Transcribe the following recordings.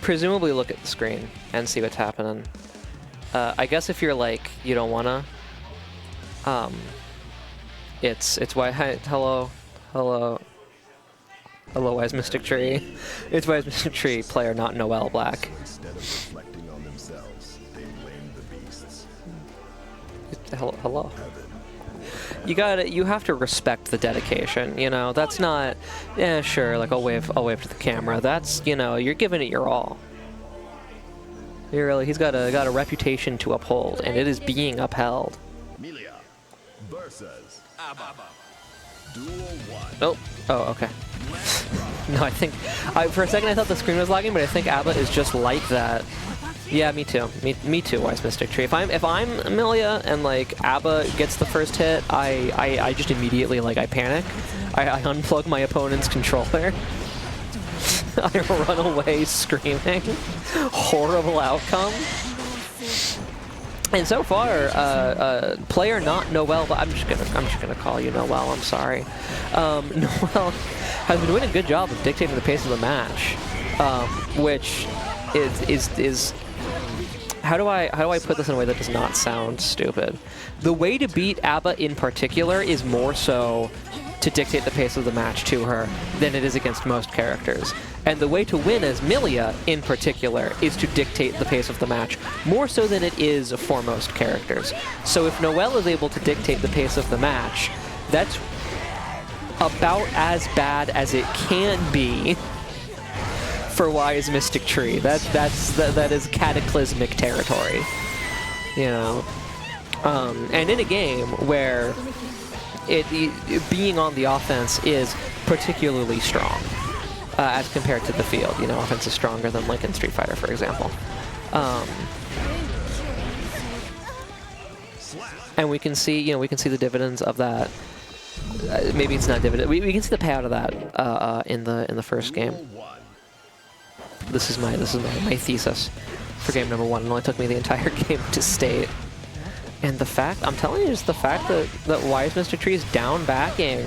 presumably look at the screen and see what's happening. I guess if you're like, you don't wanna, it's why, hi, hello, WiseMysticTree. It's WiseMysticTree, player not Noel Black. Instead of reflecting on themselves, they blame the beasts. Hello. You have to respect the dedication, you know? That's not, yeah, sure, like I'll wave to the camera. That's, you know, you're giving it your all. He's got a reputation to uphold, and it is being upheld. Millia versus A.B.A. Duel 1. Oh, okay. No, I think, for a second I thought the screen was lagging, but I think A.B.A. is just like that. Yeah, me too. Me too, WiseMysticTree. If I'm Millia and like A.B.A. gets the first hit, I just immediately like I panic. I unplug my opponent's controller. I run away screaming. Horrible outcome. And so far, player not Noel, but I'm just gonna call you Noel. I'm sorry. Noel has been doing a good job of dictating the pace of the match, which is how do I put this in a way that does not sound stupid? The way to beat A.B.A. in particular is more so to dictate the pace of the match to her than it is against most characters. And the way to win as Millia, in particular, is to dictate the pace of the match, more so than it is for most characters. So if Noel is able to dictate the pace of the match, that's about as bad as it can be for WiseMysticTree. That is cataclysmic territory, you know. And in a game where it being on the offense is particularly strong as compared to the field. You know, offense is stronger than like in Street Fighter, for example. And we can see, the dividends of that. Maybe it's not dividend. We can see the payout of that in the first game. This is my thesis for game number 1. It only took me the entire game to state. And the fact, I'm telling you, just the fact that WiseMysticTree is down backing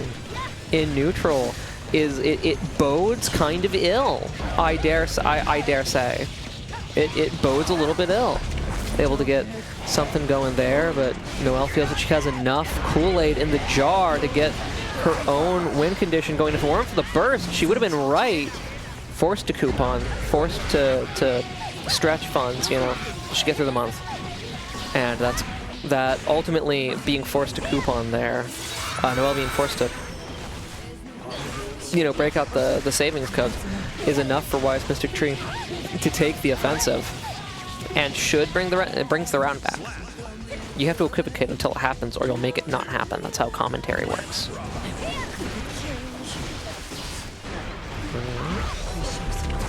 in neutral it bodes kind of ill. I dare say. It bodes a little bit ill. Able to get something going there, but Noel feels that she has enough Kool-Aid in the jar to get her own win condition going. If it weren't for the burst, she would have been right. Forced to coupon, forced to stretch funds, you know, just get through the month. And that ultimately being forced to coupon there, Noel being forced to, you know, break out the savings code is enough for WiseMysticTree to take the offensive and should brings the round back. You have to equivocate until it happens or you'll make it not happen. That's how commentary works.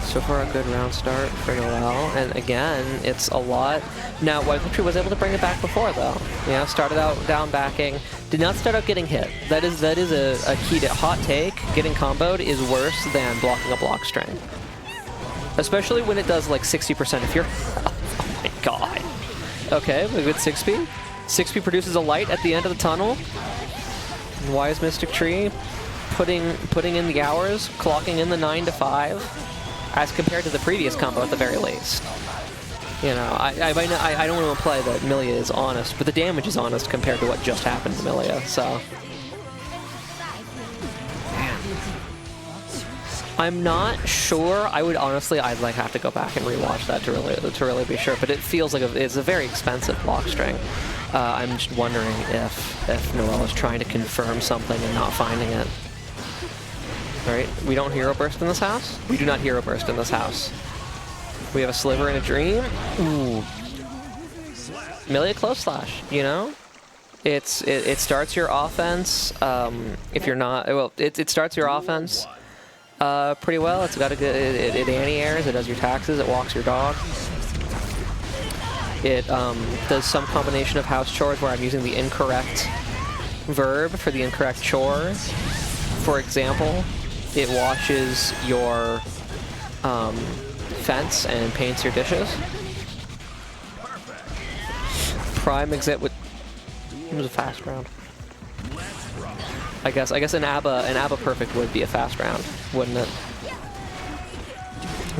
So far, a good round start for Noel, and again, it's a lot. Now, WiseMysticTree was able to bring it back before, though. You know, started out down backing, did not start out getting hit. That is a key to hot take. Getting comboed is worse than blocking a block string, especially when it does like 60% if you're. Oh my god. Okay, a good 6P. 6P produces a light at the end of the tunnel. WiseMysticTree putting in the hours, clocking in the 9 to 5. As compared to the previous combo at the very least. You know, I don't want to imply that Millia is honest, but the damage is honest compared to what just happened to Millia, so. Man. I'm not sure. I'd like have to go back and rewatch that to really be sure, but it feels like it's a very expensive block string. I'm just wondering if Noel is trying to confirm something and not finding it. Right, we don't hero burst in this house. We do not hero burst in this house. We have a sliver and a dream. Ooh, Millia close slash. You know, it starts your offense. If you're not, well, it starts your offense pretty well. It's got a good. It anti-airs. It does your taxes. It walks your dog. It does some combination of house chores where I'm using the incorrect verb for the incorrect chore. For example. It washes your fence and paints your dishes. Prime exit with it was a fast round. I guess an A.B.A. perfect would be a fast round, wouldn't it?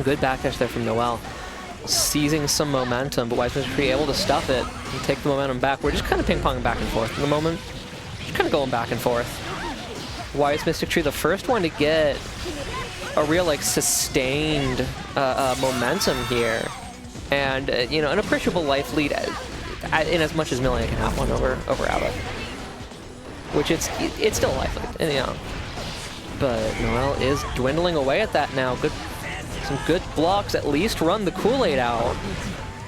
Good backdash there from Noel. Seizing some momentum, but WiseMysticTree able to stuff it and take the momentum back. We're just kind of ping-ponging back and forth in the moment. Just kind of going back and forth. WiseMysticTree, the first one to get a real, like, sustained momentum here. And, you know, an appreciable life lead in as much as Millia can have one over A.B.A. Which it's still a life lead, and, you know. But Noel is dwindling away at that now. Some good blocks, at least run the Kool-Aid out.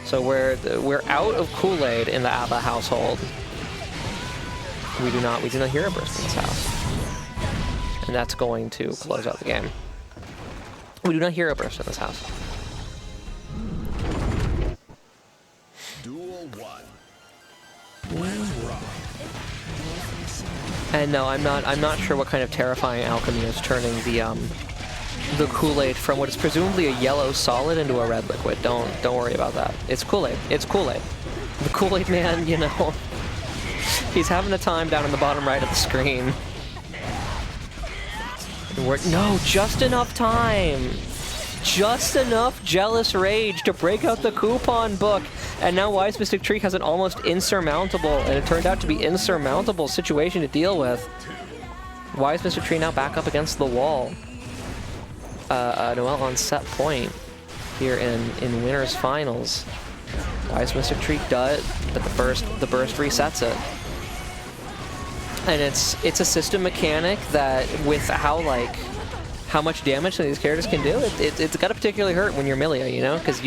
So we're out of Kool-Aid in the A.B.A. household. We do not hear a burst in this house. And that's going to close out the game. We do not hear a burst in this house. Duel 1. And no, I'm not sure what kind of terrifying alchemy is turning the Kool-Aid from what is presumably a yellow solid into a red liquid. Don't worry about that. It's Kool-Aid. It's Kool-Aid. The Kool-Aid man, you know, he's having a time down in the bottom right of the screen. No, just enough time. Just enough jealous rage to break out the coupon book. And now WiseMysticTree has an almost insurmountable, and it turned out to be insurmountable situation to deal with. WiseMysticTree now back up against the wall. Noel on set point here in winners finals. WiseMysticTree does, but the burst resets it. And it's a system mechanic that, with how much damage some of these characters can do, it's gotta particularly hurt when you're Millia, you know, because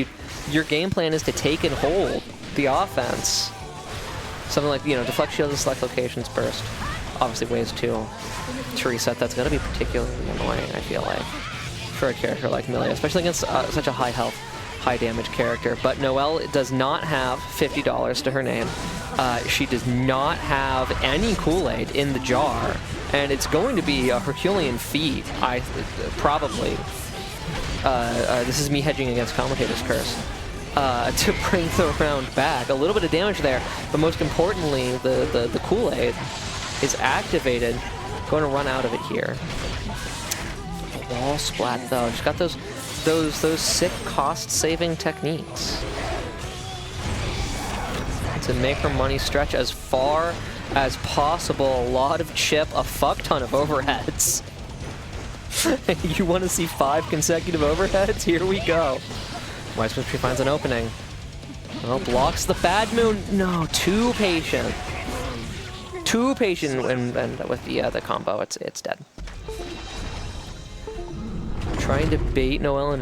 your game plan is to take and hold the offense. Something like, you know, deflect shield and select locations burst. Obviously ways to reset. That's gotta be particularly annoying, I feel like, for a character like Millia, especially against such a high health, high damage character. But Noel does not have $50 to her name. She does not have any Kool-Aid in the jar, and it's going to be a Herculean feat, probably. This is me hedging against Commentator's Curse. To bring the round back. A little bit of damage there, but most importantly, the Kool-Aid is activated. Going to run out of it here. Wall splat though. She's got those sick cost-saving techniques to make her money stretch as far as possible. A lot of chip, a fuck ton of overheads. You want to see 5 consecutive overheads? Here we go. WiseMysticTree finds an opening. Oh, blocks the bad moon. No, too patient. Too patient, and with the combo, it's dead. Trying to bait Noel into